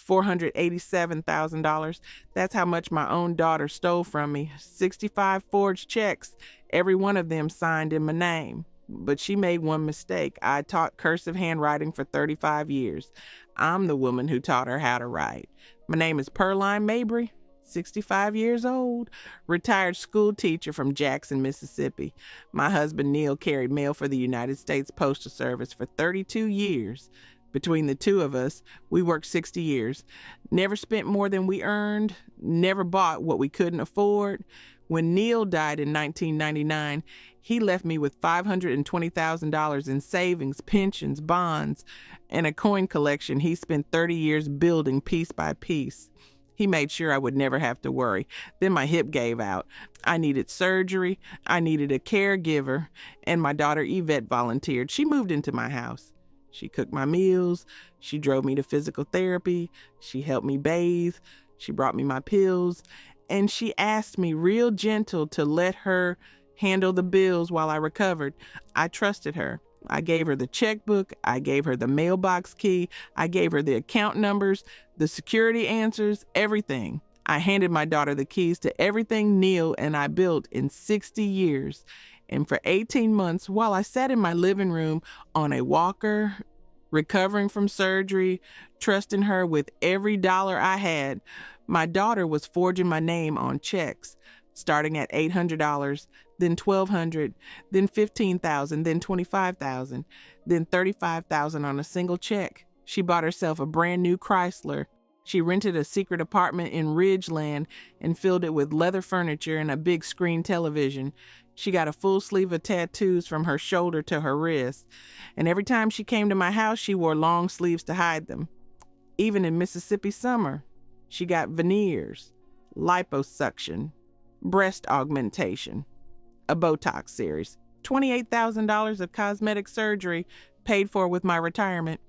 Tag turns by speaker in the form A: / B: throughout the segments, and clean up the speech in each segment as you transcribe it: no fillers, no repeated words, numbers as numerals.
A: $487,000. That's how much my own daughter stole from me. 65 forged checks, every one of them signed in my name. But she made one mistake. I taught cursive handwriting for 35 years. I'm the woman who taught her how to write. My name is Pearline Mabry, 65 years old, retired school teacher from Jackson, Mississippi. My husband Neil carried mail for the United States Postal Service for 32 years. Between the two of us, we worked 60 years. Never spent more than we earned, never bought what we couldn't afford. When Neil died in 1999, he left me with $520,000 in savings, pensions, bonds, and a coin collection he spent 30 years building piece by piece. He made sure I would never have to worry. Then my hip gave out. I needed surgery. I needed a caregiver, and my daughter Yvette volunteered. She moved into my house. She cooked my meals. She drove me to physical therapy. She helped me bathe. She brought me my pills. And she asked me real gentle to let her handle the bills while I recovered. I trusted her. I gave her the checkbook. I gave her the mailbox key. I gave her the account numbers, the security answers, everything. I handed my daughter the keys to everything Neil and I built in 60 years. And for 18 months, while I sat in my living room on a walker, recovering from surgery, trusting her with every dollar I had, my daughter was forging my name on checks, starting at $800, then $1,200, then $15,000, then $25,000, then $35,000 on a single check. She bought herself a brand new Chrysler. She rented a secret apartment in Ridgeland and filled it with leather furniture and a big screen television. She got a full sleeve of tattoos from her shoulder to her wrist. And every time she came to my house, she wore long sleeves to hide them. Even in Mississippi summer, she got veneers, liposuction, breast augmentation, a Botox series, $28,000 of cosmetic surgery paid for with my retirement.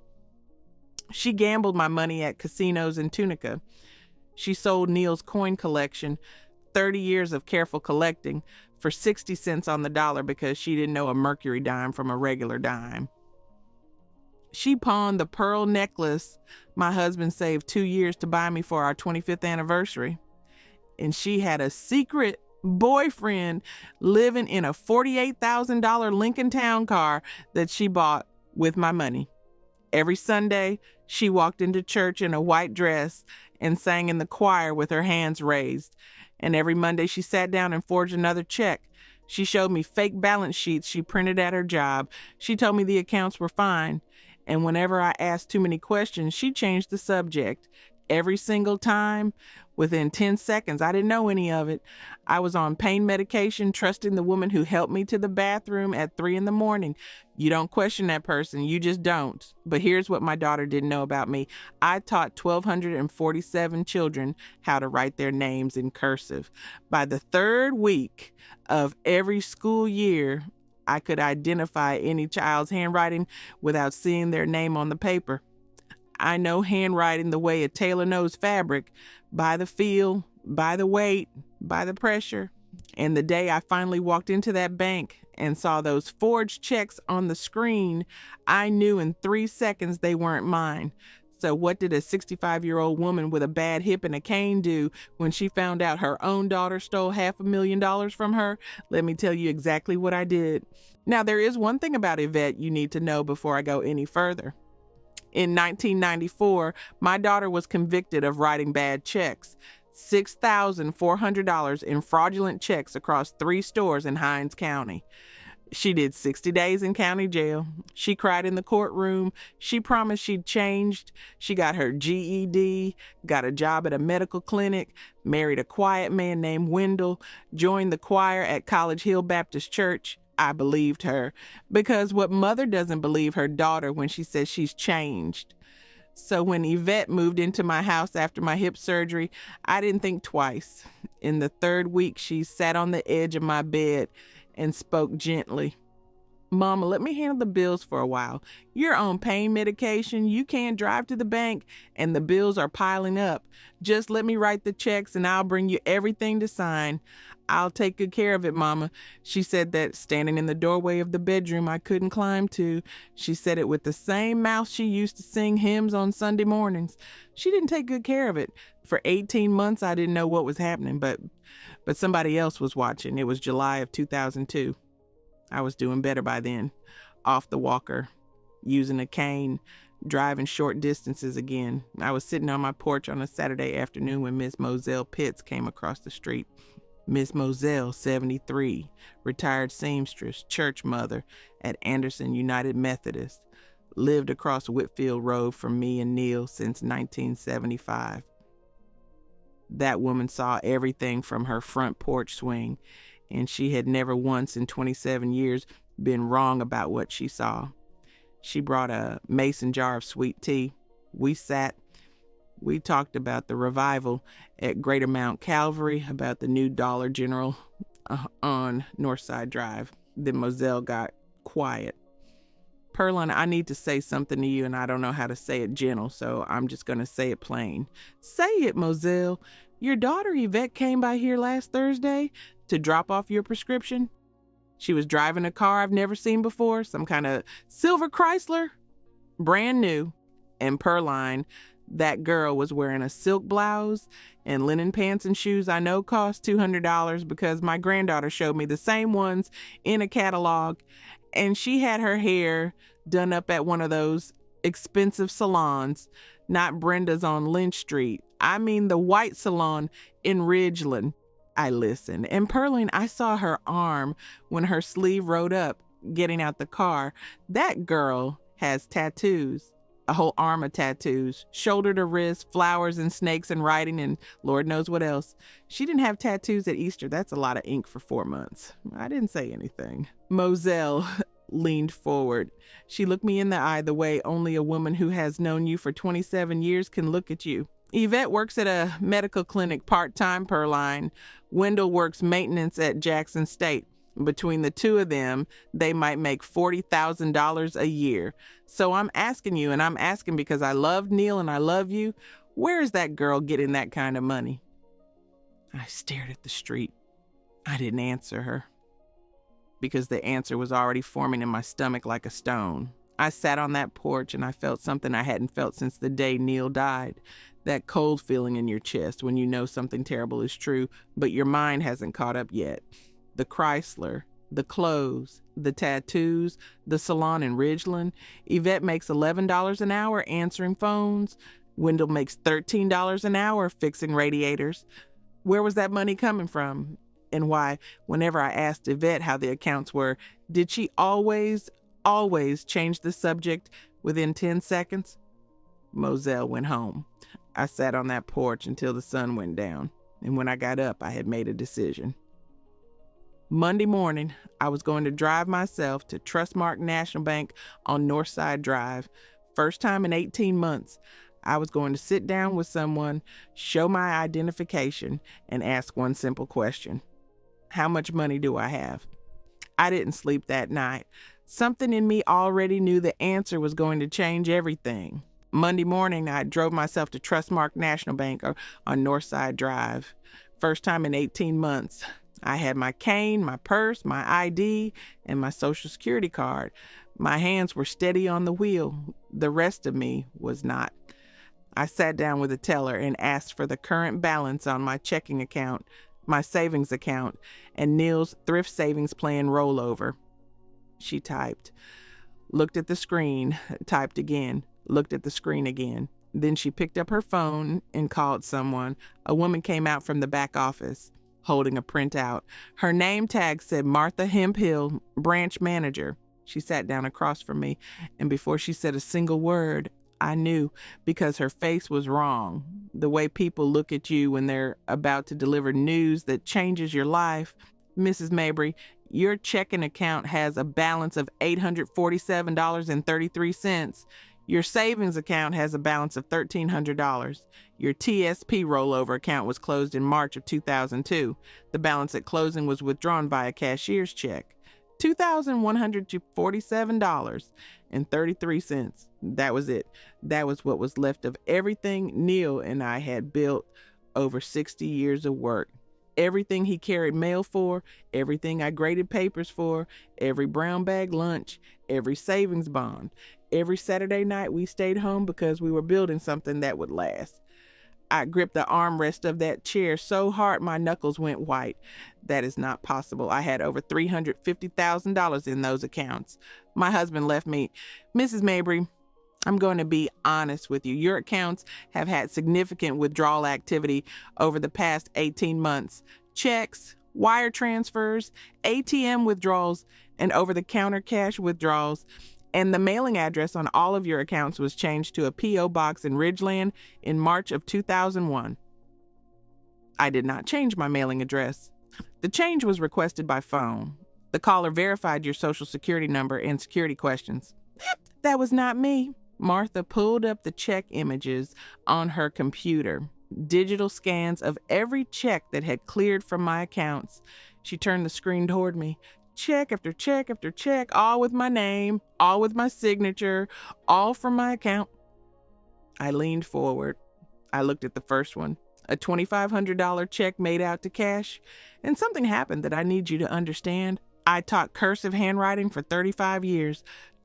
A: She gambled my money at casinos in Tunica. She sold Neil's coin collection, 30 years of careful collecting, for 60 cents on the dollar because she didn't know a mercury dime from a regular dime. She pawned the pearl necklace my husband saved 2 years to buy me for our 25th anniversary. And she had a secret boyfriend living in a $48,000 Lincoln Town car that she bought with my money. Every Sunday, she walked into church in a white dress and sang in the choir with her hands raised. And every Monday, she sat down and forged another check. She showed me fake balance sheets she printed at her job. She told me the accounts were fine. And whenever I asked too many questions, she changed the subject. Every single time, within 10 seconds, I didn't know any of it. I was on pain medication, trusting the woman who helped me to the bathroom at 3 a.m. You don't question that person, you just don't. But here's what my daughter didn't know about me. I taught 1,247 children how to write their names in cursive. By the third week of every school year, I could identify any child's handwriting without seeing their name on the paper. I know handwriting the way a tailor knows fabric, by the feel, by the weight, by the pressure. And the day I finally walked into that bank and saw those forged checks on the screen, I knew in 3 seconds they weren't mine. So what did a 65-year-old woman with a bad hip and a cane do when she found out her own daughter stole $500,000 from her? Let me tell you exactly what I did. Now, there is one thing about Yvette you need to know before I go any further. In 1994, my daughter was convicted of writing bad checks, $6,400 in fraudulent checks across 3 stores in Hinds County. She did 60 days in county jail. She cried in the courtroom. She promised she'd changed. She got her GED, got a job at a medical clinic, married a quiet man named Wendell, joined the choir at College Hill Baptist Church. I believed her, because what mother doesn't believe her daughter when she says she's changed? So when Yvette moved into my house after my hip surgery, I didn't think twice. In the 3rd week, she sat on the edge of my bed and spoke gently. Mama, let me handle the bills for a while. You're on pain medication. You can't drive to the bank, and the bills are piling up. Just let me write the checks, and I'll bring you everything to sign. I'll take good care of it, Mama. She said that standing in the doorway of the bedroom I couldn't climb to. She said it with the same mouth she used to sing hymns on Sunday mornings. She didn't take good care of it. For 18 months, I didn't know what was happening, but somebody else was watching. It was July of 2002. I was doing better by then. Off the walker, using a cane, driving short distances again. I was sitting on my porch on a Saturday afternoon when Miss Moselle Pitts came across the street. Miss Moselle, 73, retired seamstress, church mother at Anderson United Methodist, lived across Whitfield Road from me and Neil since 1975. That woman saw everything from her front porch swing, and she had never once in 27 years been wrong about what she saw. She brought a mason jar of sweet tea. We sat. We talked about the revival at Greater Mount Calvary, about the new Dollar General on Northside Drive. Then Moselle got quiet. Pearline, I need to say something to you, and I don't know how to say it gentle, so I'm just going to say it plain. Say it, Moselle. Your daughter Yvette came by here last Thursday to drop off your prescription. She was driving a car I've never seen before, some kind of silver Chrysler, brand new. And Pearline, that girl was wearing a silk blouse and linen pants and shoes I know cost $200 because my granddaughter showed me the same ones in a catalog. And she had her hair done up at one of those expensive salons, not Brenda's on Lynch Street. I mean the white salon in Ridgeland. I listened. And Pearline, I saw her arm when her sleeve rode up, getting out the car. That girl has tattoos, a whole arm of tattoos, shoulder to wrist, flowers and snakes and writing and Lord knows what else. She didn't have tattoos at Easter. That's a lot of ink for 4 months. I didn't say anything. Moselle leaned forward. She looked me in the eye the way only a woman who has known you for 27 years can look at you. Yvette works at a medical clinic part-time, Pearline. Wendell works maintenance at Jackson State. Between the two of them, they might make $40,000 a year. So I'm asking you, and I'm asking because I love Neil and I love you, where is that girl getting that kind of money? I stared at the street. I didn't answer her because the answer was already forming in my stomach like a stone. I sat on that porch and I felt something I hadn't felt since the day Neil died. That cold feeling in your chest when you know something terrible is true, but your mind hasn't caught up yet. The Chrysler, the clothes, the tattoos, the salon in Ridgeland. Yvette makes $11 an hour answering phones. Wendell makes $13 an hour fixing radiators. Where was that money coming from? And why, whenever I asked Yvette how the accounts were, did she always change the subject within 10 seconds? Moselle went home. I sat on that porch until the sun went down, and when I got up, I had made a decision. Monday morning, I was going to drive myself to Trustmark National Bank on Northside Drive. First time in 18 months, I was going to sit down with someone, show my identification, and ask one simple question. How much money do I have? I didn't sleep that night. Something in me already knew the answer was going to change everything. Monday morning, I drove myself to Trustmark National Bank on Northside Drive. First time in 18 months. I had my cane, my purse, my ID, and my Social Security card. My hands were steady on the wheel. The rest of me was not. I sat down with a teller and asked for the current balance on my checking account, my savings account, and Neil's thrift savings plan rollover. She typed, looked at the screen, typed again, looked at the screen again. Then she picked up her phone and called someone. A woman came out from the back office, holding a printout. Her name tag said Martha Hemphill, branch manager. She sat down across from me, and before she said a single word, I knew, because her face was wrong. The way people look at you when they're about to deliver news that changes your life. Mrs. Mabry, your checking account has a balance of $847.33. Your savings account has a balance of $1,300. Your TSP rollover account was closed in March of 2002. The balance at closing was withdrawn via cashier's check. $2,147.33. That was it. That was what was left of everything Neil and I had built over 60 years of work. Everything he carried mail for, everything I graded papers for, every brown bag lunch, every savings bond. Every Saturday night we stayed home because we were building something that would last. I gripped the armrest of that chair so hard my knuckles went white. That is not possible. I had over $350,000 in those accounts. My husband left me. Mrs. Mabry, I'm going to be honest with you. Your accounts have had significant withdrawal activity over the past 18 months. Checks, wire transfers, ATM withdrawals, and over-the-counter cash withdrawals. And the mailing address on all of your accounts was changed to a P.O. box in Ridgeland in March of 2001. I did not change my mailing address. The change was requested by phone. The caller verified your social security number and security questions. That was not me. Martha pulled up the check images on her computer, digital scans of every check that had cleared from my accounts. She turned the screen toward me. Check after check after check, all with my name, all with my signature, all from my account. I leaned forward. I looked at the first one, a $2,500 check made out to cash, and something happened that I need you to understand. I taught cursive handwriting for 35 years,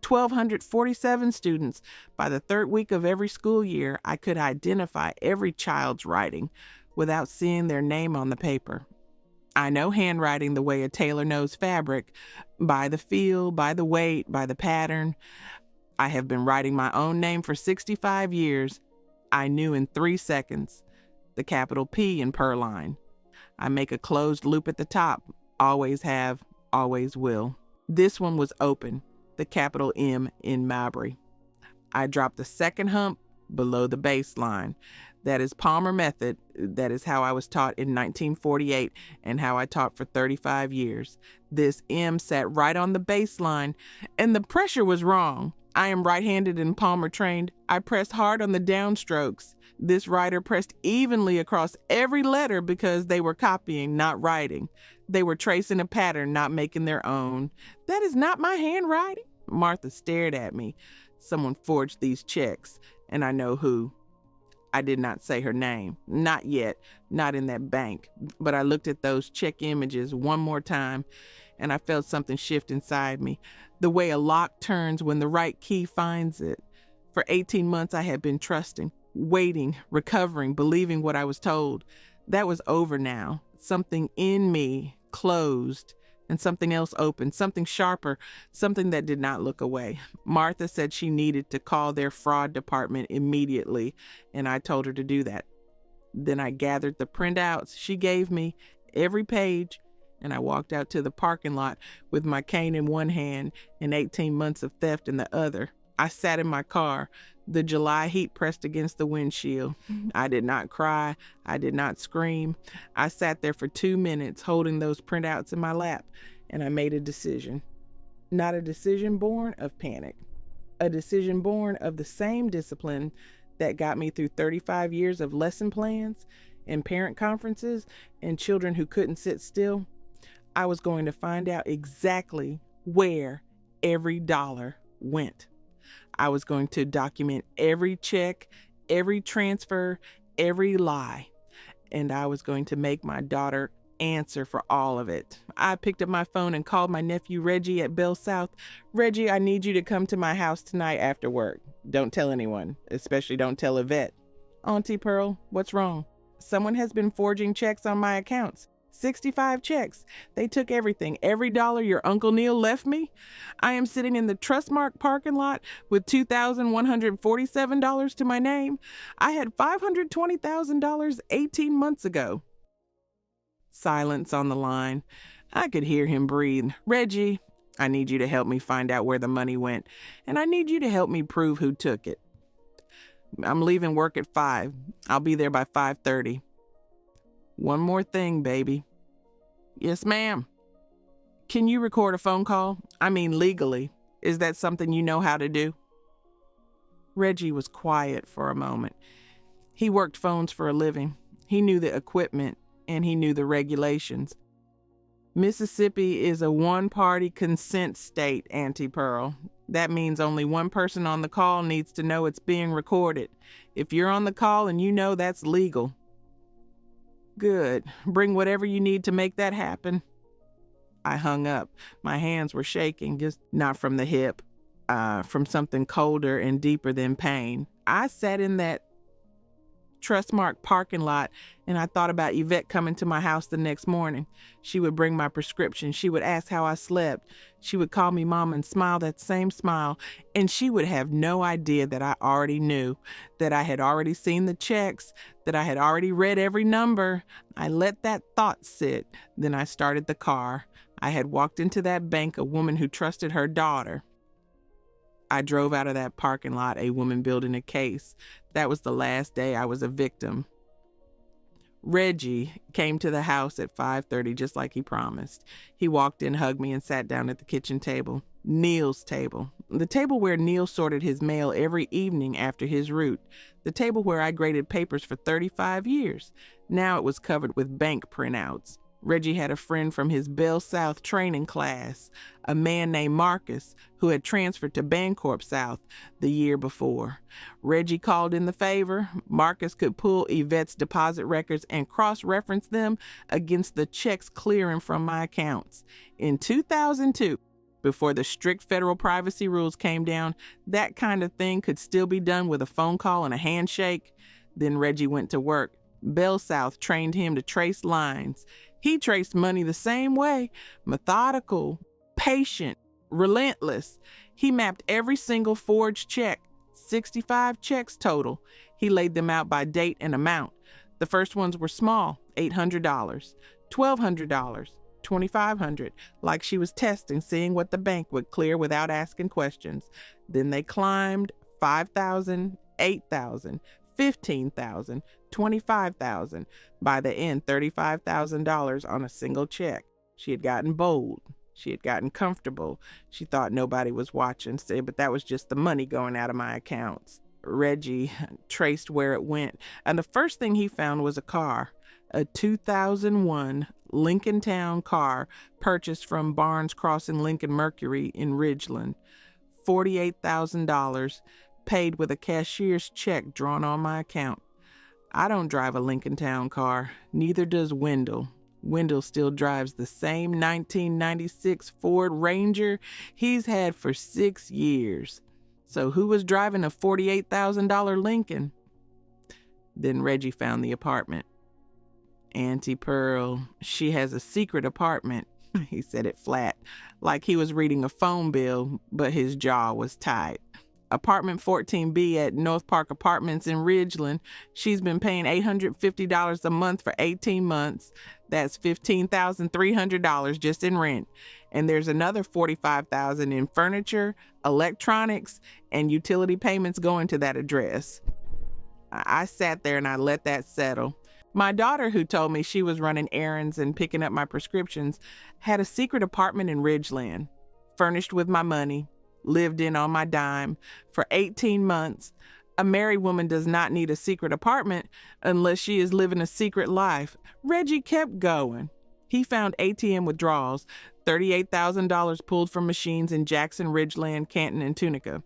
A: 1,247 students. By the third week of every school year, I could identify every child's writing without seeing their name on the paper. I know handwriting the way a tailor knows fabric, by the feel, by the weight, by the pattern. I have been writing my own name for 65 years. I knew in 3 seconds the capital P in Perline. I make a closed loop at the top. Always have, always will. This one was open, the capital M in Mabry. I dropped the second hump below the baseline. That is Palmer method. That is how I was taught in 1948 and how I taught for 35 years. This M sat right on the baseline and the pressure was wrong. I am right-handed and Palmer trained. I pressed hard on the downstrokes. This writer pressed evenly across every letter because they were copying, not writing. They were tracing a pattern, not making their own. That is not my handwriting. Martha stared at me. Someone forged these checks, and I know who. I did not say her name. Not yet. Not in that bank. But I looked at those check images one more time, and I felt something shift inside me. The way a lock turns when the right key finds it. For 18 months, I had been trusting, waiting, recovering, believing what I was told. That was over now. Something in me closed, and something else opened, something sharper, something that did not look away. Martha said she needed to call their fraud department immediately, and I told her to do that. Then I gathered the printouts she gave me, every page, and I walked out to the parking lot with my cane in one hand and 18 months of theft in the other. I sat in my car, the July heat pressed against the windshield. I did not cry. I did not scream. I sat there for 2 minutes holding those printouts in my lap, and I made a decision. Not a decision born of panic. A decision born of the same discipline that got me through 35 years of lesson plans and parent conferences and children who couldn't sit still. I was going to find out exactly where every dollar went. I was going to document every check, every transfer, every lie, and I was going to make my daughter answer for all of it. I picked up my phone and called my nephew Reggie at Bell South. Reggie, I need you to come to my house tonight after work. Don't tell anyone, especially don't tell Yvette. Auntie Pearl, what's wrong? Someone has been forging checks on my accounts. 65 checks. They took everything, every dollar your Uncle Neil left me. I am sitting in the Trustmark parking lot with $2,147 to my name. I had $520,000 18 months ago. Silence on the line. I could hear him breathe. Reggie, I need you to help me find out where the money went, and I need you to help me prove who took it. I'm leaving work at 5. I'll be there by 5:30. One more thing, baby. Yes, ma'am. Can you record a phone call? I mean, legally. Is that something you know how to do? Reggie was quiet for a moment. He worked phones for a living. He knew the equipment and he knew the regulations. Mississippi is a one-party consent state, Auntie Pearl. That means only one person on the call needs to know it's being recorded. If you're on the call and you know, that's legal. Good. Bring whatever you need to make that happen. I hung up. My hands were shaking, just not from the hip, from something colder and deeper than pain. I sat in that Trustmark parking lot and I thought about Yvette coming to my house the next morning. She would bring my prescription. She would ask how I slept. She would call me mom and smile that same smile. And she would have no idea that I already knew, that I had already seen the checks, that I had already read every number. I let that thought sit. Then I started the car. I had walked into that bank, a woman who trusted her daughter. I drove out of that parking lot, a woman building a case. That was the last day I was a victim. Reggie came to the house at 5:30, just like he promised. He walked in, hugged me, and sat down at the kitchen table. Neil's table. The table where Neil sorted his mail every evening after his route. The table where I graded papers for 35 years. Now it was covered with bank printouts. Reggie had a friend from his Bell South training class, a man named Marcus, who had transferred to Bancorp South the year before. Reggie called in the favor. Marcus could pull Yvette's deposit records and cross-reference them against the checks clearing from my accounts. In 2002, before the strict federal privacy rules came down, that kind of thing could still be done with a phone call and a handshake. Then Reggie went to work. Bell South trained him to trace lines. He traced money the same way, methodical, patient, relentless. He mapped every single forged check, 65 checks total. He laid them out by date and amount. The first ones were small, $800, $1,200, $2,500, like she was testing, seeing what the bank would clear without asking questions. Then they climbed $5,000, $8,000, $15,000, $25,000. By the end, $35,000 on a single check. She had gotten bold. She had gotten comfortable. She thought nobody was watching, but that was just the money going out of my accounts. Reggie traced where it went, and the first thing he found was a car, a 2001 Lincoln Town car purchased from Barnes Crossing Lincoln Mercury in Ridgeland. $48,000 paid with a cashier's check drawn on my account. I don't drive a Lincoln Town car. Neither does Wendell. Wendell still drives the same 1996 Ford Ranger he's had for 6 years. So who was driving a $48,000 Lincoln? Then Reggie found the apartment. Auntie Pearl, she has a secret apartment. He said it flat, like he was reading a phone bill, but his jaw was tight. Apartment 14B at North Park Apartments in Ridgeland. She's been paying $850 a month for 18 months. That's $15,300 just in rent. And there's another $45,000 in furniture, electronics, and utility payments going to that address. I sat there and I let that settle. My daughter, who told me she was running errands and picking up my prescriptions, had a secret apartment in Ridgeland, furnished with my money, lived in on my dime for 18 months. A married woman does not need a secret apartment unless she is living a secret life. Reggie kept going. He found ATM withdrawals, $38,000 pulled from machines in Jackson, Ridgeland, Canton, and Tunica.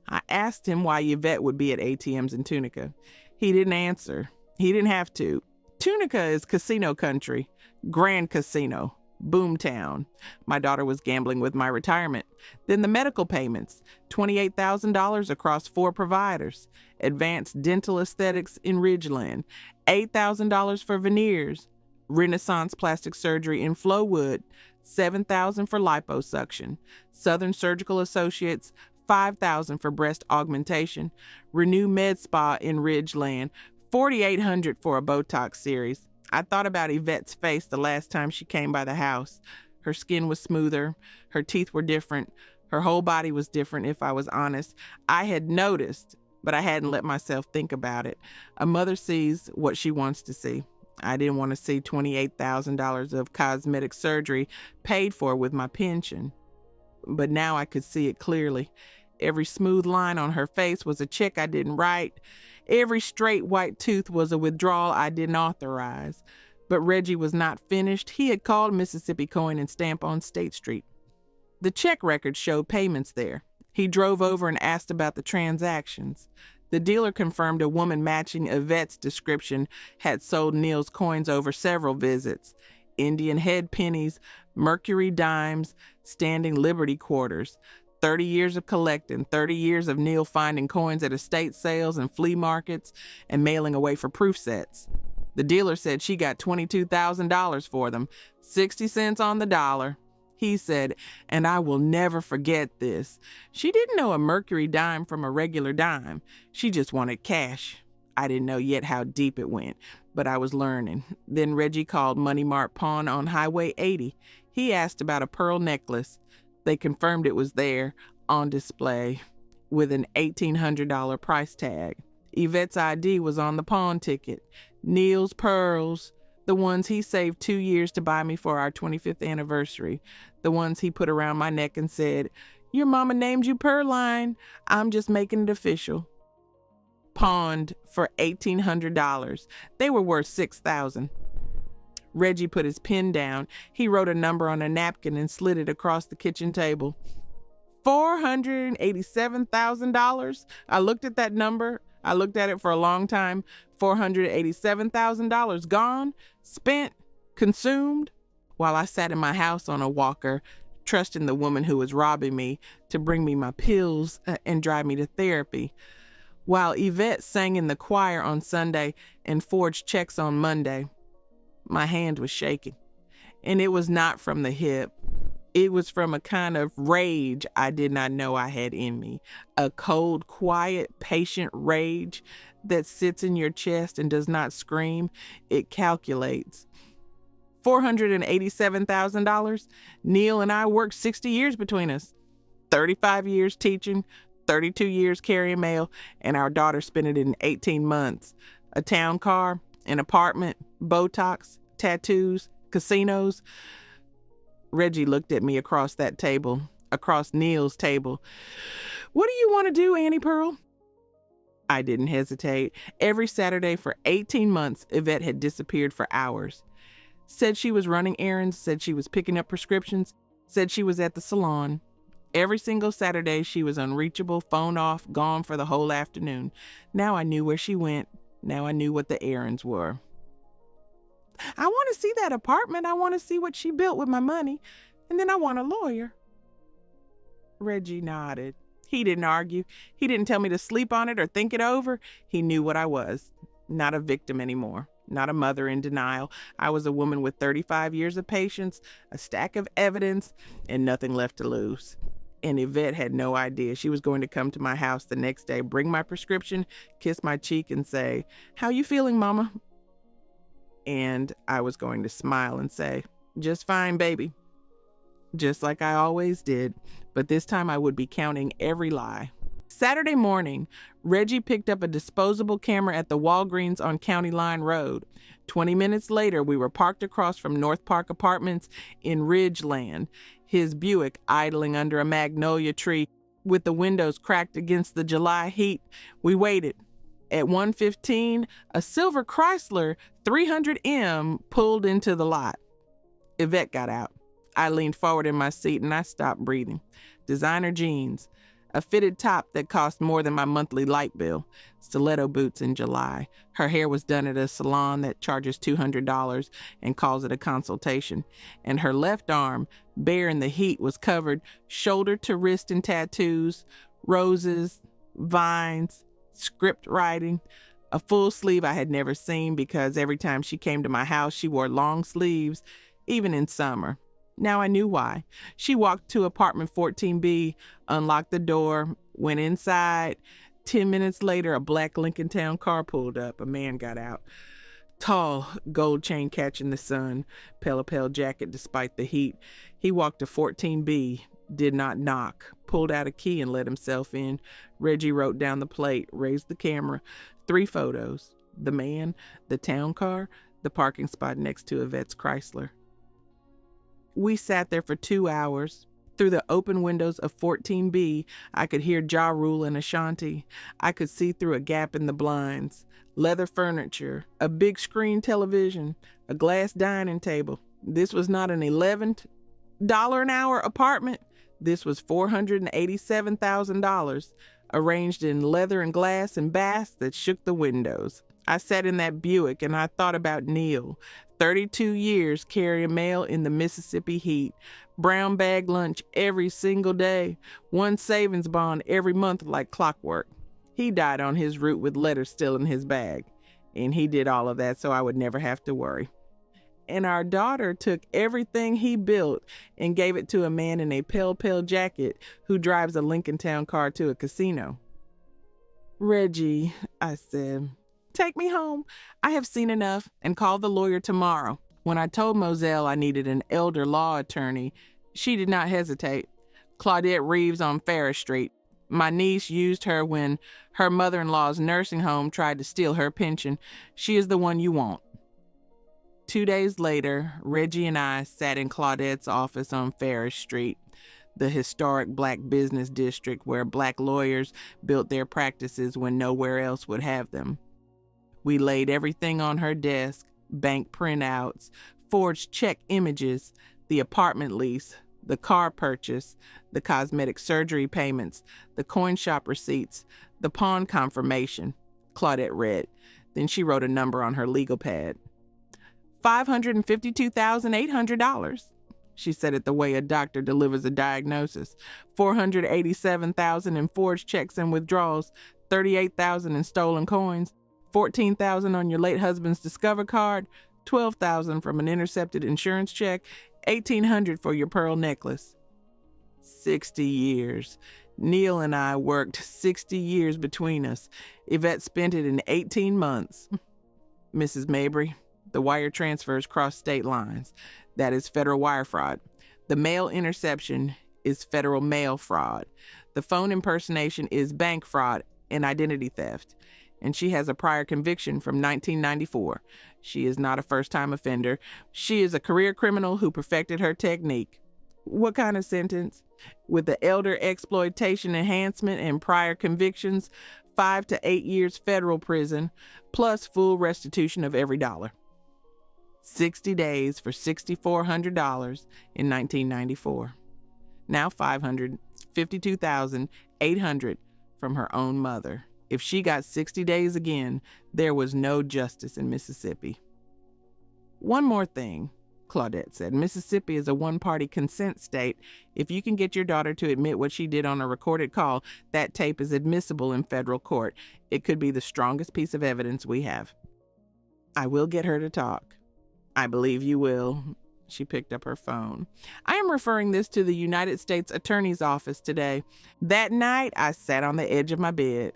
A: I asked him why Yvette would be at ATMs in Tunica. He didn't answer. He didn't have to. Tunica is casino country, Grand Casino, Boomtown. My daughter was gambling with my retirement. Then the medical payments, $28,000 across 4 providers. Advanced dental aesthetics in Ridgeland, $8,000 for veneers. Renaissance plastic surgery in Flowood, $7,000 for liposuction. Southern Surgical Associates, $5,000 for breast augmentation. Renew Med Spa in Ridgeland, $4,800 for a Botox series. I thought about Yvette's face the last time she came by the house. Her skin was smoother. Her teeth were different. Her whole body was different, if I was honest. I had noticed, but I hadn't let myself think about it. A mother sees what she wants to see. I didn't want to see $28,000 of cosmetic surgery paid for with my pension. But now I could see it clearly. Every smooth line on her face was a check I didn't write. Every straight white tooth was a withdrawal I didn't authorize. But Reggie was not finished. He had called Mississippi Coin and Stamp on State Street. The check records showed payments there. He drove over and asked about the transactions. The dealer confirmed a woman matching Yvette's description had sold Neil's coins over several visits. Indian head pennies, Mercury dimes, standing Liberty quarters. 30 years of collecting, 30 years of Neil finding coins at estate sales and flea markets and mailing away for proof sets. The dealer said she got $22,000 for them, 60 cents on the dollar. He said, and I will never forget this. She didn't know a Mercury dime from a regular dime. She just wanted cash. I didn't know yet how deep it went, but I was learning. Then Reggie called Money Mart Pawn on Highway 80. He asked about a pearl necklace. They confirmed it was there, on display, with an $1,800 price tag. Yvette's ID was on the pawn ticket. Neil's pearls, the ones he saved 2 years to buy me for our 25th anniversary, the ones he put around my neck and said, "Your mama named you Pearline. I'm just making it official." Pawned for $1,800. They were worth $6,000. Reggie put his pen down. He wrote a number on a napkin and slid it across the kitchen table. $487,000. I looked at that number. I looked at it for a long time. $487,000 gone, spent, consumed, while I sat in my house on a walker, trusting the woman who was robbing me to bring me my pills and drive me to therapy. While Yvette sang in the choir on Sunday and forged checks on Monday, my hand was shaking. And it was not from the hip. It was from a kind of rage I did not know I had in me. A cold, quiet, patient rage that sits in your chest and does not scream. It calculates. $487,000. Neil and I worked 60 years between us. 35 years teaching, 32 years carrying mail, and our daughter spent it in 18 months. A town car, an apartment, Botox, tattoos, casinos. Reggie looked at me across that table, across Neil's table. "What do you want to do, Annie Pearl?" I didn't hesitate. Every Saturday for 18 months, Yvette had disappeared for hours. Said she was running errands, said she was picking up prescriptions, said she was at the salon. Every single Saturday, she was unreachable, phone off, gone for the whole afternoon. Now I knew where she went. Now I knew what the errands were. "I want to see that apartment. I want to see what she built with my money. And then I want a lawyer." Reggie nodded. He didn't argue. He didn't tell me to sleep on it or think it over. He knew what I was. Not a victim anymore. Not a mother in denial. I was a woman with 35 years of patience, a stack of evidence, and nothing left to lose. And Yvette had no idea. She was going to come to my house the next day, bring my prescription, kiss my cheek, and say, "How you feeling, Mama?" And I was going to smile and say, "Just fine, baby." Just like I always did, but this time I would be counting every lie. Saturday morning, Reggie picked up a disposable camera at the Walgreens on County Line Road. 20 minutes later, we were parked across from North Park Apartments in Ridgeland, his Buick idling under a magnolia tree with the windows cracked against the July heat. We waited. At 1:15, a silver Chrysler 300M pulled into the lot. Yvette got out. I leaned forward in my seat and I stopped breathing. Designer jeans, a fitted top that cost more than my monthly light bill, stiletto boots in July. Her hair was done at a salon that charges $200 and calls it a consultation. And her left arm, bare in the heat, was covered shoulder to wrist in tattoos, roses, vines, script writing, a full sleeve I had never seen because every time she came to my house, she wore long sleeves, even in summer. Now I knew why. She walked to apartment 14B, unlocked the door, went inside. 10 minutes later, a black Lincoln Town car pulled up. A man got out. Tall, gold chain catching the sun, pale jacket despite the heat. He walked to 14B, did not knock, pulled out a key and let himself in. Reggie wrote down the plate, raised the camera. 3 photos. The man, the town car, the parking spot next to Yvette's Chrysler. We sat there for 2 hours. Through the open windows of 14B, I could hear Ja Rule and Ashanti. I could see through a gap in the blinds. Leather furniture, a big screen television, a glass dining table. This was not an $11 an hour apartment. This was $487,000, arranged in leather and glass and baths that shook the windows. I sat in that Buick and I thought about Neil. 32 years carrying mail in the Mississippi heat. Brown bag lunch every single day. One savings bond every month like clockwork. He died on his route with letters still in his bag. And he did all of that so I would never have to worry. And our daughter took everything he built and gave it to a man in a pale jacket who drives a Lincoln Town car to a casino. Reggie, I said, take me home. I have seen enough, and call the lawyer tomorrow. When I told Moselle I needed an elder law attorney, she did not hesitate. Claudette Reeves on Ferris Street. My niece used her when her mother-in-law's nursing home tried to steal her pension. She is the one you want. 2 days later, Reggie and I sat in Claudette's office on Ferris Street, the historic black business district where black lawyers built their practices when nowhere else would have them. We laid everything on her desk, bank printouts, forged check images, the apartment lease, the car purchase, the cosmetic surgery payments, the coin shop receipts, the pawn confirmation. Claudette read. Then she wrote a number on her legal pad. $552,800. She said it the way a doctor delivers a diagnosis. $487,000 in forged checks and withdrawals, $38,000 in stolen coins, $14,000 on your late husband's Discover card, $12,000 from an intercepted insurance check, $1,800 for your pearl necklace. 60 years. Neil and I worked 60 years between us. Yvette spent it in 18 months. Mrs. Mabry, the wire transfers cross state lines. That is federal wire fraud. The mail interception is federal mail fraud. The phone impersonation is bank fraud and identity theft. And she has a prior conviction from 1994. She is not a first-time offender. She is a career criminal who perfected her technique. What kind of sentence? With the elder exploitation enhancement and prior convictions, 5 to 8 years federal prison, plus full restitution of every dollar. 60 days for $6,400 in 1994. Now $552,800 from her own mother. If she got 60 days again, there was no justice in Mississippi. One more thing, Claudette said. Mississippi is a one-party consent state. If you can get your daughter to admit what she did on a recorded call, that tape is admissible in federal court. It could be the strongest piece of evidence we have. I will get her to talk. I believe you will. She picked up her phone. I am referring this to the United States Attorney's Office today. That night, I sat on the edge of my bed.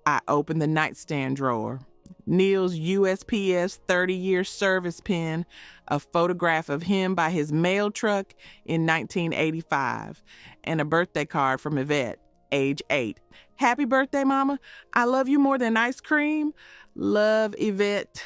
A: I opened the nightstand drawer. Neil's USPS 30-year service pin, a photograph of him by his mail truck in 1985, and a birthday card from Yvette, age 8. Happy birthday, Mama. I love you more than ice cream. Love, Yvette.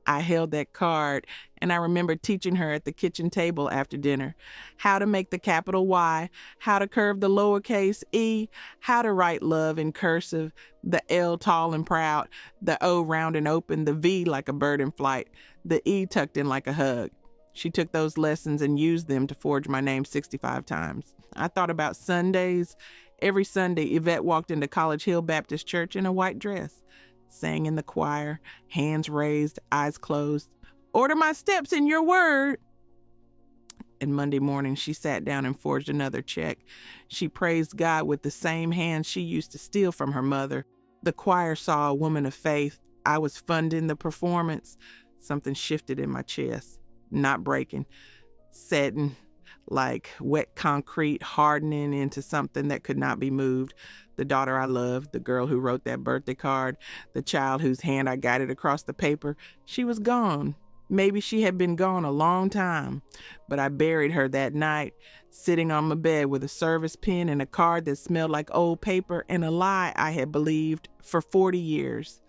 A: I held that card, and I remember teaching her at the kitchen table after dinner how to make the capital Y, how to curve the lowercase e, how to write love in cursive, the L tall and proud, the O round and open, the V like a bird in flight, the E tucked in like a hug. She took those lessons and used them to forge my name 65 times. I thought about Sundays. Every Sunday, Yvette walked into College Hill Baptist Church in a white dress, sang in the choir, hands raised, eyes closed. Order my steps in your word. And Monday morning, she sat down and forged another check. She praised God with the same hands she used to steal from her mother. The choir saw a woman of faith. I was funding the performance. Something shifted in my chest, not breaking, setting like wet concrete, hardening into something that could not be moved. The daughter I loved, the girl who wrote that birthday card, the child whose hand I guided across the paper, she was gone. Maybe she had been gone a long time, but I buried her that night, sitting on my bed with a service pin and a card that smelled like old paper and a lie I had believed for 40 years.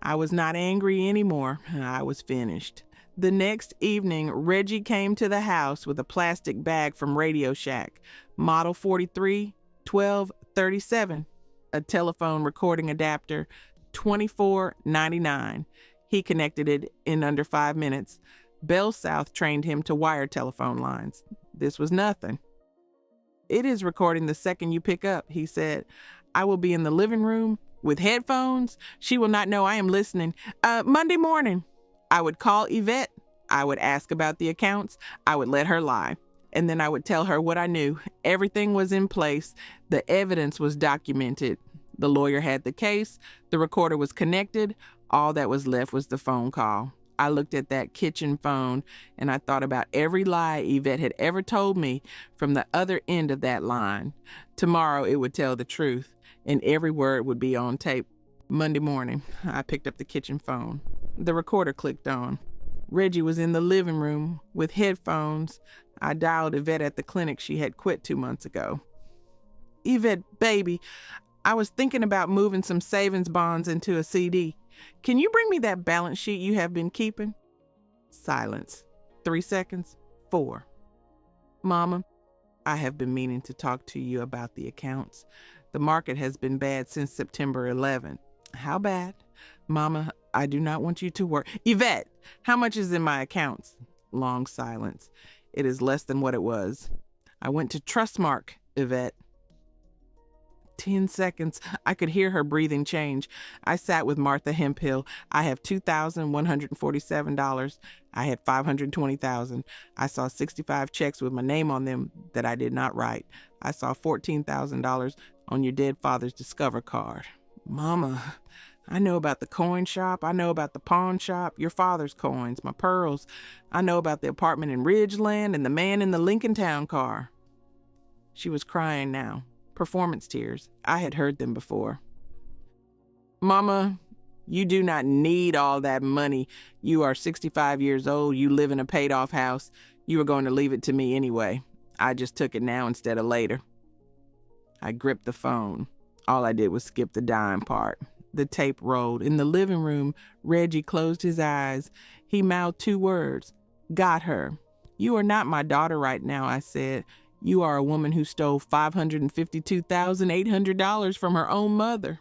A: I was not angry anymore. I was finished. The next evening, Reggie came to the house with a plastic bag from Radio Shack, model 43 1237, a telephone recording adapter, $24.99. He connected it in under 5 minutes. Bell South trained him to wire telephone lines. This was nothing. It is recording the second you pick up, he said. I will be in the living room with headphones. She will not know I am listening. Monday morning. I would call Yvette. I would ask about the accounts. I would let her lie. And then I would tell her what I knew. Everything was in place. The evidence was documented. The lawyer had the case. The recorder was connected. All that was left was the phone call. I looked at that kitchen phone and I thought about every lie Yvette had ever told me from the other end of that line. Tomorrow it would tell the truth and every word would be on tape. Monday morning, I picked up the kitchen phone. The recorder clicked on. Reggie was in the living room with headphones. I dialed Yvette at the clinic she had quit 2 months ago. Yvette, baby, I was thinking about moving some savings bonds into a CD. Can you bring me that balance sheet you have been keeping? Silence. 3 seconds. 4. Mama, I have been meaning to talk to you about the accounts. The market has been bad since September 11th. How bad? Mama, I do not want you to worry. Yvette, how much is in my accounts? Long silence. It is less than what it was. I went to Trustmark, Yvette. 10 seconds. I could hear her breathing change. I sat with Martha Hemphill. I have $2,147. I had $520,000. I saw 65 checks with my name on them that I did not write. I saw $14,000 on your dead father's Discover card. Mama, I know about the coin shop. I know about the pawn shop, your father's coins, my pearls. I know about the apartment in Ridgeland and the man in the Lincoln Town car. She was crying now. Performance tears. I had heard them before. Mama, you do not need all that money. You are 65 years old. You live in a paid-off house. You were going to leave it to me anyway. I just took it now instead of later. I gripped the phone. All I did was skip the dime part. The tape rolled. In the living room, Reggie closed his eyes. He mouthed 2 words. Got her. You are not my daughter right now, I said. You are a woman who stole $552,800 from her own mother.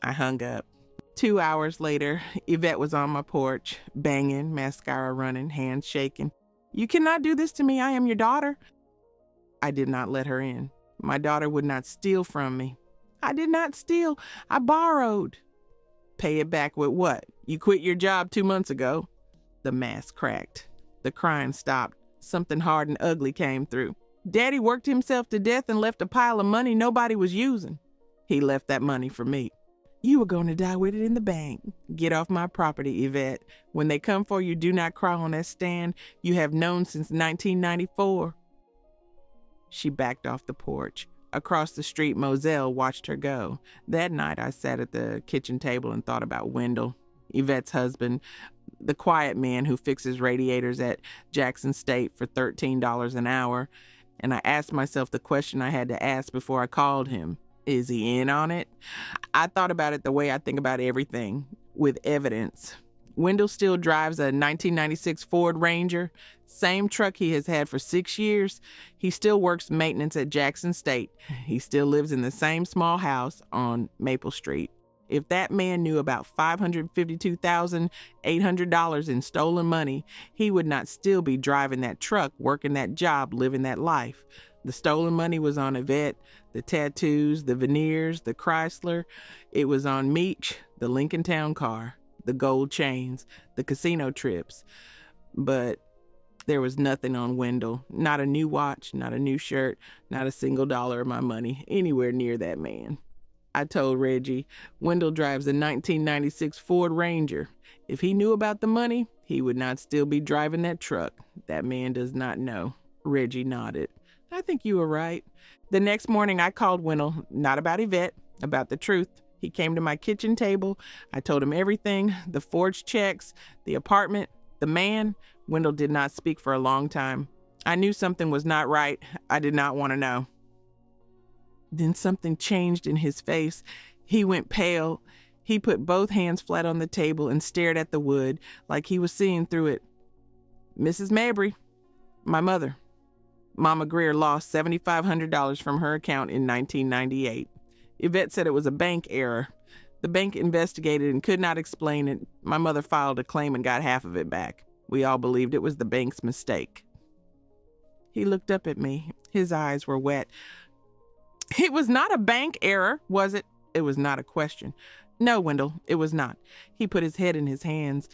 A: I hung up. 2 hours later, Yvette was on my porch, banging, mascara running, hands shaking. You cannot do this to me. I am your daughter. I did not let her in. My daughter would not steal from me. I did not steal. I borrowed. Pay it back with what? You quit your job 2 months ago. The mask cracked. The crying stopped. Something hard and ugly came through. Daddy worked himself to death and left a pile of money nobody was using. He left that money for me. You were going to die with it in the bank. Get off my property, Yvette. When they come for you, do not cry on that stand. You have known since 1994. She backed off the porch. Across the street, Moselle watched her go. That night, I sat at the kitchen table and thought about Wendell, Yvette's husband, the quiet man who fixes radiators at Jackson State for $13 an hour. And I asked myself the question I had to ask before I called him. Is he in on it? I thought about it the way I think about everything, with evidence. Wendell still drives a 1996 Ford Ranger, same truck he has had for 6 years. He still works maintenance at Jackson State. He still lives in the same small house on Maple Street. If that man knew about $552,800 in stolen money, he would not still be driving that truck, working that job, living that life. The stolen money was on Yvette, the tattoos, the veneers, the Chrysler. It was on Meech, the Lincoln Town car, the gold chains, the casino trips. But there was nothing on Wendell. Not a new watch, not a new shirt, not a single dollar of my money anywhere near that man. I told Reggie, Wendell drives a 1996 Ford Ranger. If he knew about the money, he would not still be driving that truck. That man does not know. Reggie nodded. I think you were right. The next morning, I called Wendell, not about Yvette, about the truth. He came to my kitchen table. I told him everything, the forged checks, the apartment, the man. Wendell did not speak for a long time. I knew something was not right. I did not want to know. Then something changed in his face. He went pale. He put both hands flat on the table and stared at the wood like he was seeing through it. Mrs. Mabry, my mother. Mama Greer lost $7,500 from her account in 1998. Yvette said it was a bank error. The bank investigated and could not explain it. My mother filed a claim and got half of it back. We all believed it was the bank's mistake. He looked up at me. His eyes were wet. It was not a bank error, was it? It was not a question. No, Wendell, it was not. He put his head in his hands.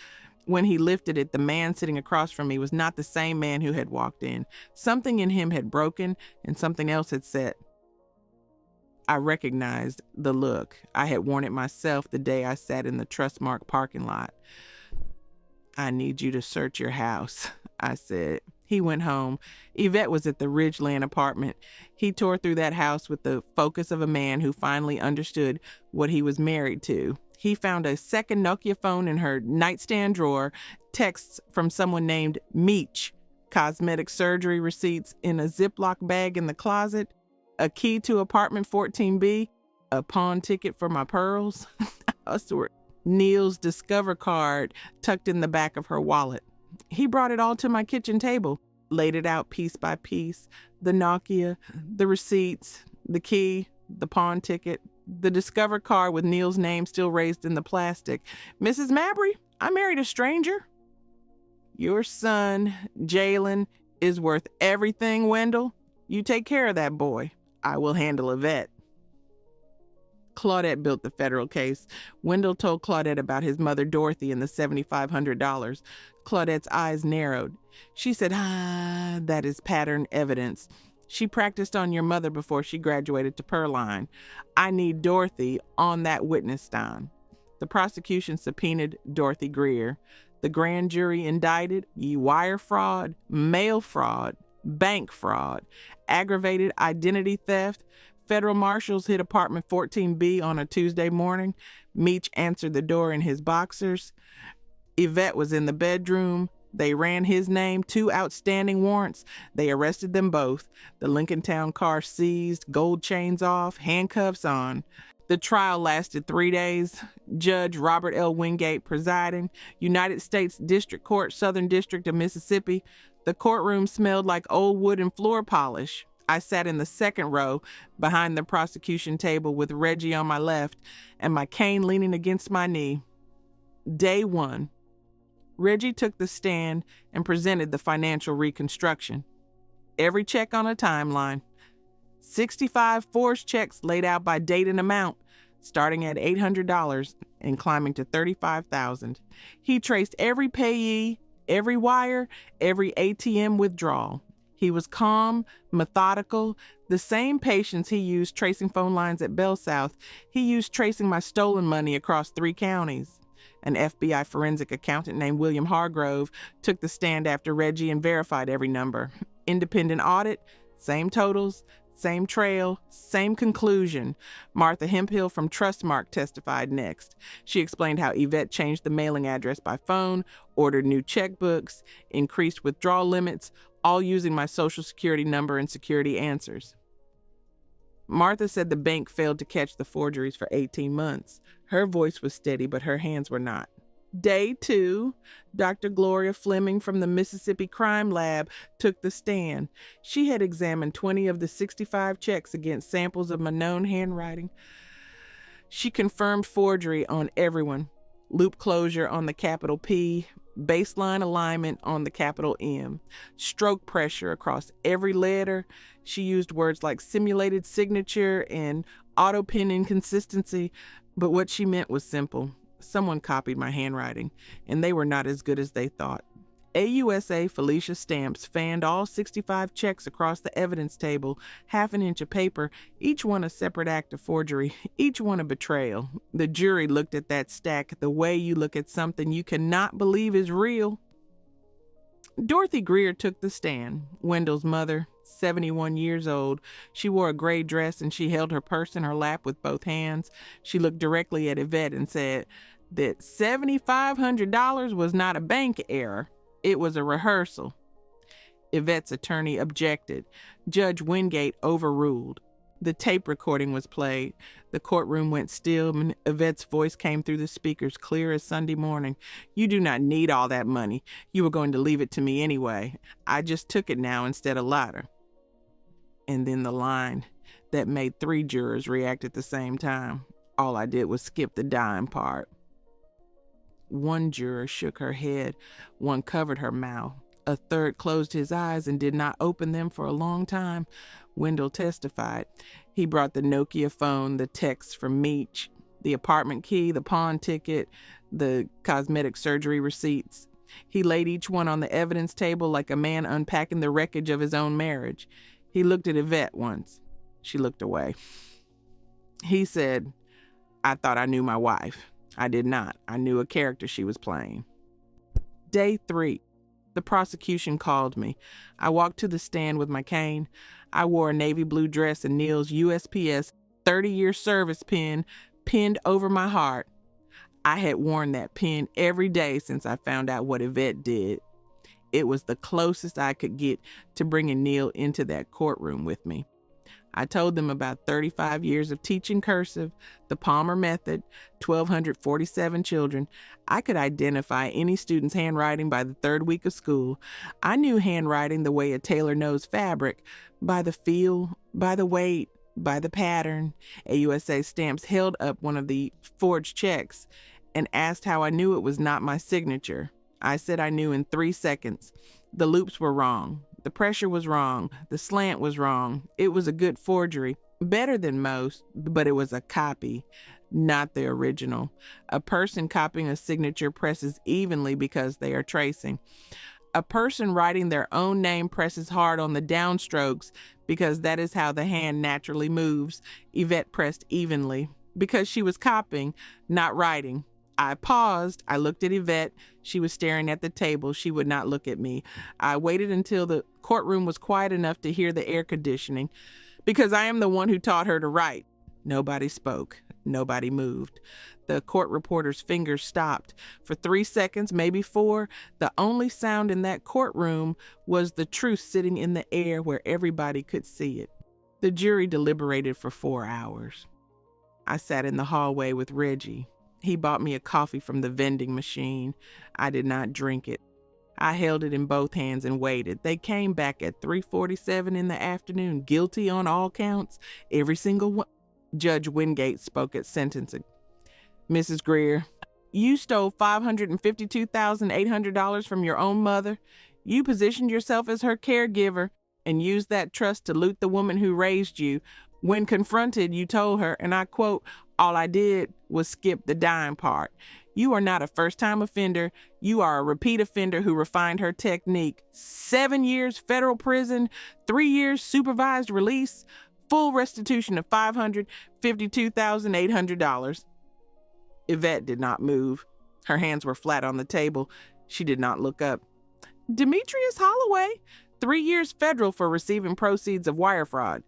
A: When he lifted it, the man sitting across from me was not the same man who had walked in. Something in him had broken and something else had set. I recognized the look. I had worn it myself the day I sat in the Trustmark parking lot. I need you to search your house, I said. He went home. Yvette was at the Ridgeland apartment. He tore through that house with the focus of a man who finally understood what he was married to. He found a second Nokia phone in her nightstand drawer, texts from someone named Meech, cosmetic surgery receipts in a Ziploc bag in the closet, a key to apartment 14B, a pawn ticket for my pearls, Neil's Discover card tucked in the back of her wallet. He brought it all to my kitchen table, laid it out piece by piece, the Nokia, the receipts, the key, the pawn ticket, the Discover card with Neil's name still raised in the plastic. Mrs. Mabry, I married a stranger. Your son, Jalen, is worth everything, Wendell. You take care of that boy. I will handle Yvette. Claudette built the federal case. Wendell told Claudette about his mother, Dorothy, and the $7,500. Claudette's eyes narrowed. She said, that is pattern evidence. She practiced on your mother before she graduated to Pearline. I need Dorothy on that witness stand. The prosecution subpoenaed Dorothy Greer. The grand jury indicted wire fraud, mail fraud, bank fraud, aggravated identity theft. Federal marshals hit apartment 14B on a Tuesday morning. Meech answered the door in his boxers. Yvette was in the bedroom. They ran his name, 2 outstanding warrants. They arrested them both. The Lincoln Town car seized, gold chains off, handcuffs on. The trial lasted 3 days. Judge Robert L. Wingate presiding. United States District Court, Southern District of Mississippi. The courtroom smelled like old wood and floor polish. I sat in the second row behind the prosecution table with Reggie on my left and my cane leaning against my knee. Day 1. Reggie took the stand and presented the financial reconstruction. Every check on a timeline. 65 forged checks laid out by date and amount, starting at $800 and climbing to $35,000. He traced every payee, every wire, every ATM withdrawal. He was calm, methodical, the same patience he used tracing phone lines at Bell South, he used tracing my stolen money across 3 counties. An FBI forensic accountant named William Hargrove took the stand after Reggie and verified every number. Independent audit, same totals, same trail, same conclusion. Martha Hemphill from Trustmark testified next. She explained how Yvette changed the mailing address by phone, ordered new checkbooks, increased withdrawal limits, all using my Social Security number and security answers. Martha said the bank failed to catch the forgeries for 18 months. Her voice was steady, but her hands were not. Day 2, Dr. Gloria Fleming from the Mississippi Crime Lab took the stand. She had examined 20 of the 65 checks against samples of my known handwriting. She confirmed forgery on everyone. Loop closure on the capital P, baseline alignment on the capital M, stroke pressure across every letter. She used words like simulated signature and auto pen inconsistency, but what she meant was simple. Someone copied my handwriting, and they were not as good as they thought. AUSA Felicia Stamps fanned all 65 checks across the evidence table, half an inch of paper, each one a separate act of forgery, each one a betrayal. The jury looked at that stack the way you look at something you cannot believe is real. Dorothy Greer took the stand, Wendell's mother, 71 years old. She wore a gray dress and she held her purse in her lap with both hands. She looked directly at Yvette and said that $7,500 was not a bank error. It was a rehearsal. Yvette's attorney objected. Judge Wingate overruled. The tape recording was played. The courtroom went still, and Yvette's voice came through the speakers, clear as Sunday morning. "You do not need all that money. You were going to leave it to me anyway. I just took it now instead of later." And then the line that made 3 jurors react at the same time. All I did was skip the dime part. One juror shook her head. One covered her mouth. A third closed his eyes and did not open them for a long time. Wendell testified. He brought the Nokia phone, the text from Meech, the apartment key, the pawn ticket, the cosmetic surgery receipts. He laid each one on the evidence table like a man unpacking the wreckage of his own marriage. He looked at Yvette once. She looked away. He said, "I thought I knew my wife. I did not. I knew a character she was playing." Day 3. The prosecution called me. I walked to the stand with my cane. I wore a navy blue dress and Neil's USPS 30-year service pin pinned over my heart. I had worn that pin every day since I found out what Yvette did. It was the closest I could get to bringing Neil into that courtroom with me. I told them about 35 years of teaching cursive, the Palmer method, 1,247 children. I could identify any student's handwriting by the 3rd week of school. I knew handwriting the way a tailor knows fabric, by the feel, by the weight, by the pattern. AUSA Stamps held up one of the forged checks and asked how I knew it was not my signature. I said I knew in 3 seconds. The loops were wrong. The pressure was wrong. The slant was wrong. It was a good forgery, better than most, but it was a copy, not the original. A person copying a signature presses evenly because they are tracing. A person writing their own name presses hard on the downstrokes because that is how the hand naturally moves. Yvette pressed evenly because she was copying, not writing. I paused. I looked at Yvette. She was staring at the table. She would not look at me. I waited until the courtroom was quiet enough to hear the air conditioning, because I am the one who taught her to write. Nobody spoke. Nobody moved. The court reporter's fingers stopped. For 3 seconds, maybe 4, the only sound in that courtroom was the truth sitting in the air where everybody could see it. The jury deliberated for 4 hours. I sat in the hallway with Reggie. He bought me a coffee from the vending machine. I did not drink it. I held it in both hands and waited. They came back at 3:47 in the afternoon, guilty on all counts, every single one. Judge Wingate spoke at sentencing. "Mrs. Greer, you stole $552,800 from your own mother. You positioned yourself as her caregiver and used that trust to loot the woman who raised you. When confronted, you told her, and I quote, 'All I did was skip the dime part.' You are not a first-time offender. You are a repeat offender who refined her technique. 7 years federal prison, 3 years supervised release, full restitution of $552,800. Yvette did not move. Her hands were flat on the table. She did not look up. "Demetrius Holloway, 3 years federal for receiving proceeds of wire fraud.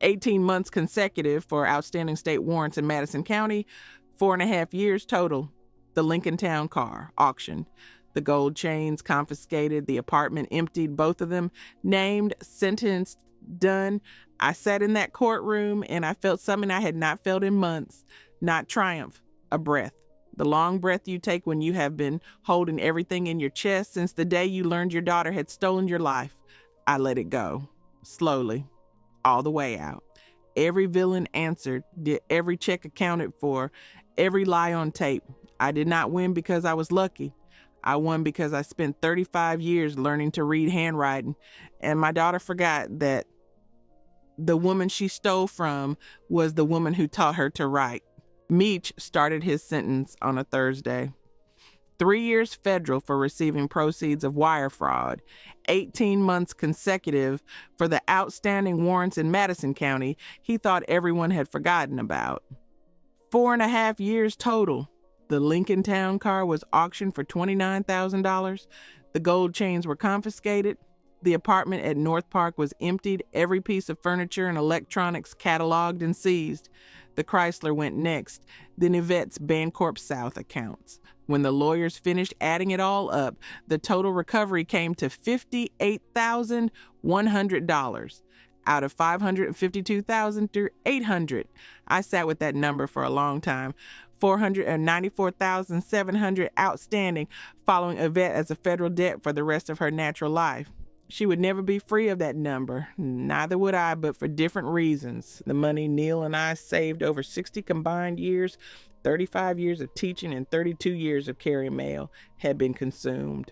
A: 18 months consecutive for outstanding state warrants in Madison County, 4.5 years total. The Lincoln Town car auctioned. The gold chains confiscated, the apartment emptied, both of them named, sentenced, done. I sat in that courtroom and I felt something I had not felt in months. Not triumph, a breath. The long breath you take when you have been holding everything in your chest since the day you learned your daughter had stolen your life. I let it go, slowly. All the way out. Every villain answered, did every check accounted for, every lie on tape. I did not win because I was lucky. I won because I spent 35 years learning to read handwriting, and my daughter forgot that the woman she stole from was the woman who taught her to write." Meech started his sentence on a Thursday. 3 years federal for receiving proceeds of wire fraud, 18 months consecutive for the outstanding warrants in Madison County he thought everyone had forgotten about. 4.5 years total. The Lincoln Town car was auctioned for $29,000. The gold chains were confiscated. The apartment at North Park was emptied, every piece of furniture and electronics cataloged and seized. The Chrysler went next, then Yvette's Bancorp South accounts. When the lawyers finished adding it all up, the total recovery came to $58,100. out of 552,000 through 800. I sat with that number for a long time. 494,700 outstanding, following Yvette as a federal debt for the rest of her natural life. She would never be free of that number. Neither would I, but for different reasons. The money Neil and I saved over 60 combined years, 35 years of teaching, and 32 years of carrying mail had been consumed.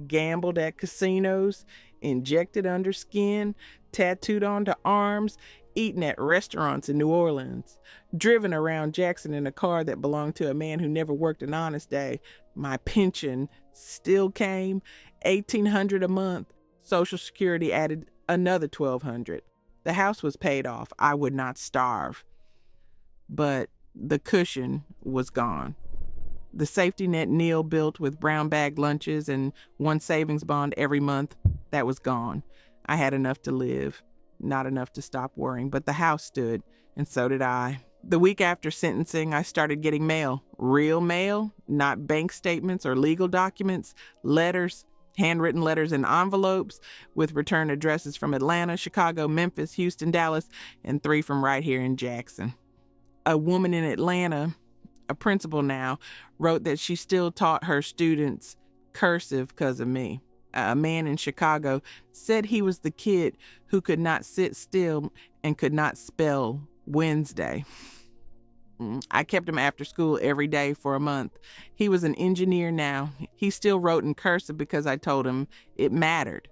A: Gambled at casinos, injected under skin, tattooed onto arms, eaten at restaurants in New Orleans, driven around Jackson in a car that belonged to a man who never worked an honest day. My pension still came, $1,800 a month. Social Security added another $1,200. The house was paid off. I would not starve. But the cushion was gone. The safety net Neil built with brown bag lunches and one savings bond every month, that was gone. I had enough to live, not enough to stop worrying, but the house stood, and so did I. The week after sentencing, I started getting mail. Real mail, not bank statements or legal documents, letters, handwritten letters in envelopes with return addresses from Atlanta, Chicago, Memphis, Houston, Dallas, and 3 from right here in Jackson. A woman in Atlanta, a principal now, wrote that she still taught her students cursive because of me. A man in Chicago said he was the kid who could not sit still and could not spell Wednesday. I kept him after school every day for a month. He was an engineer now. He still wrote in cursive because I told him it mattered.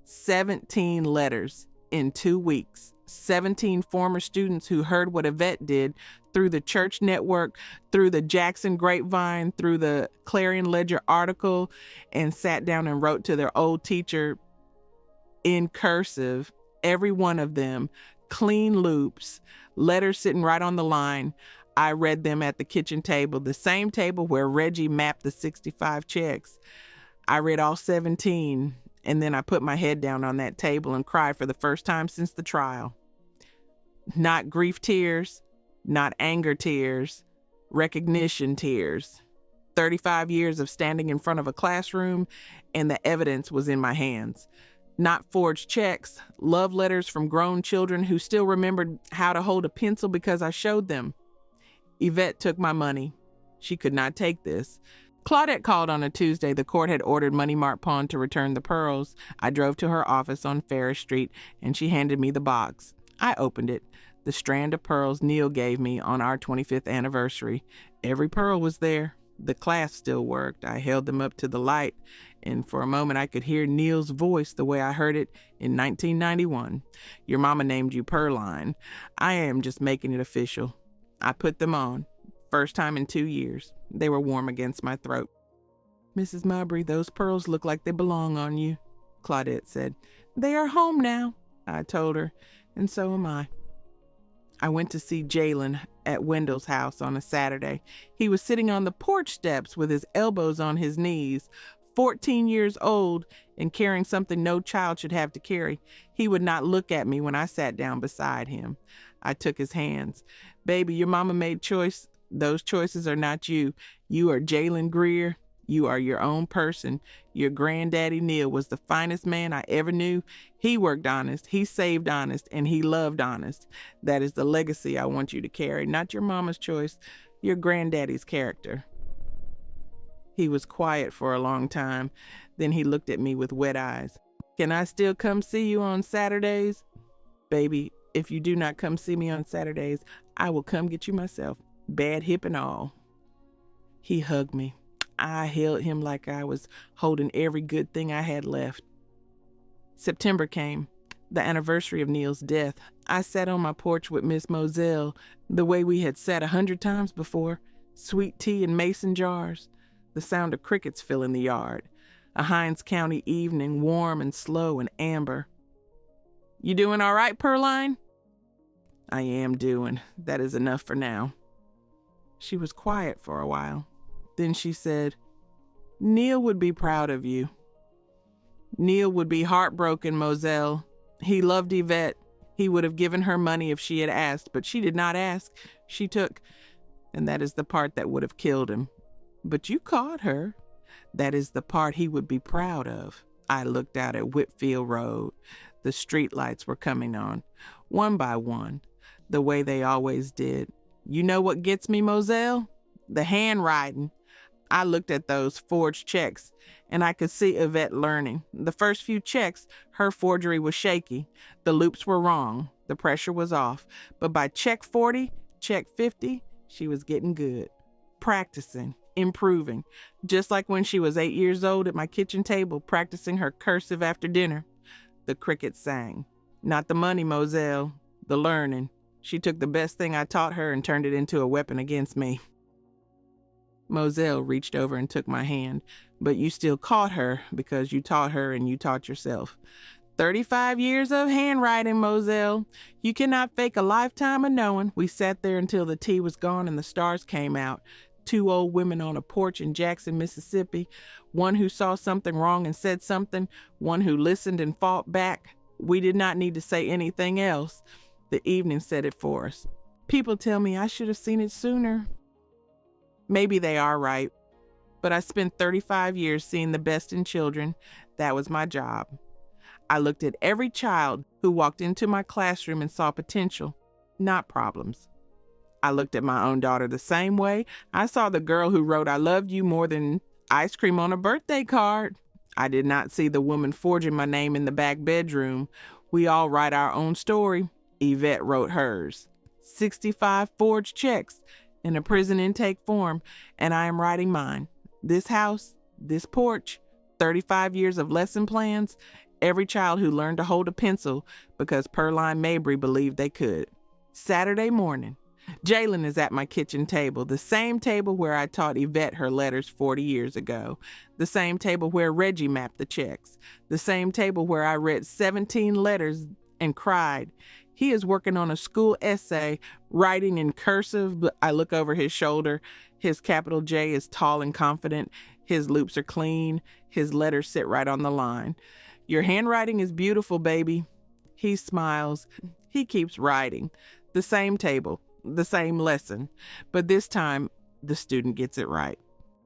A: 17 letters in 2 weeks. 17 former students who heard what Yvette did through the church network, through the Jackson grapevine, through the Clarion Ledger article, and sat down and wrote to their old teacher in cursive, every one of them, clean loops, letters sitting right on the line. I read them at the kitchen table, the same table where Reggie mapped the 65 checks. I read all 17, and then I put my head down on that table and cried for the first time since the trial. Not grief tears, not anger tears, recognition tears. 35 years of standing in front of a classroom, and the evidence was in my hands. Not forged checks, love letters from grown children who still remembered how to hold a pencil because I showed them. Yvette took my money. She could not take this. Claudette called on a Tuesday. The court had ordered Money Mart Pawn to return the pearls. I drove to her office on Ferris Street, and she handed me the box. I opened it. The strand of pearls Neil gave me on our 25th anniversary. Every pearl was there. The clasp still worked. I held them up to the light, and for a moment I could hear Neil's voice the way I heard it in 1991. Your mama named you Pearline. I am just making it official. I put them on. First time in 2 years. They were warm against my throat. Mrs. Mowbray, those pearls look like they belong on you, Claudette said. They are home now, I told her, and so am I. I went to see Jalen at Wendell's house on a Saturday. He was sitting on the porch steps with his elbows on his knees, 14 years old and carrying something no child should have to carry. He would not look at me when I sat down beside him. I took his hands. Baby, your mama made choice. Those choices are not you. You are Jalen Greer. You are your own person. Your granddaddy Neil was the finest man I ever knew. He worked honest, he saved honest, and he loved honest. That is the legacy I want you to carry, not your mama's choice, your granddaddy's character. He was quiet for a long time. Then he looked at me with wet eyes. Can I still come see you on Saturdays? Baby, if you do not come see me on Saturdays, I will come get you myself, bad hip and all. He hugged me. I held him like I was holding every good thing I had left. September came, the anniversary of Neil's death. I sat on my porch with Miss Moselle, the way we had sat 100 times before, sweet tea in mason jars, the sound of crickets filling the yard, a Hinds County evening, warm and slow and amber. You doing all right, Pearline? I am doing. That is enough for now. She was quiet for a while. Then she said, Neil would be proud of you. Neil would be heartbroken, Moselle. He loved Yvette. He would have given her money if she had asked, but she did not ask. She took, and that is the part that would have killed him. But you caught her. That is the part he would be proud of. I looked out at Whitfield Road. The street lights were coming on, one by one, the way they always did. You know what gets me, Moselle? The handwriting. I looked at those forged checks, and I could see Yvette learning. The first few checks, her forgery was shaky. The loops were wrong. The pressure was off. But by check 40, check 50, she was getting good. Practicing, improving. Just like when she was 8 years old at my kitchen table, practicing her cursive after dinner. The cricket sang. Not the money, Moselle. The learning. She took the best thing I taught her and turned it into a weapon against me. Moselle reached over and took my hand. But you still caught her because you taught her and you taught yourself. 35 years of handwriting, Moselle. You cannot fake a lifetime of knowing. We sat there until the tea was gone and the stars came out. 2 old women on a porch in Jackson, Mississippi. One who saw something wrong and said something. One who listened and fought back. We did not need to say anything else. The evening said it for us. People tell me I should have seen it sooner. Maybe they are right. But I spent 35 years seeing the best in children. That was my job. I looked at every child who walked into my classroom and saw potential, not problems. I looked at my own daughter the same way. I saw the girl who wrote "I loved you" more than ice cream on a birthday card. I did not see the woman forging my name in the back bedroom. We all write our own story. Yvette wrote hers. 65 forged checks in a prison intake form, and I am writing mine. This house, this porch, 35 years of lesson plans, every child who learned to hold a pencil because Pearline Mabry believed they could. Saturday morning, Jalen is at my kitchen table, the same table where I taught Yvette her letters 40 years ago, the same table where Reggie mapped the checks, the same table where I read 17 letters and cried. He is working on a school essay, writing in cursive, but I look over his shoulder. His capital J is tall and confident. His loops are clean. His letters sit right on the line. Your handwriting is beautiful, baby. He smiles. He keeps writing. The same table, the same lesson. But this time, the student gets it right.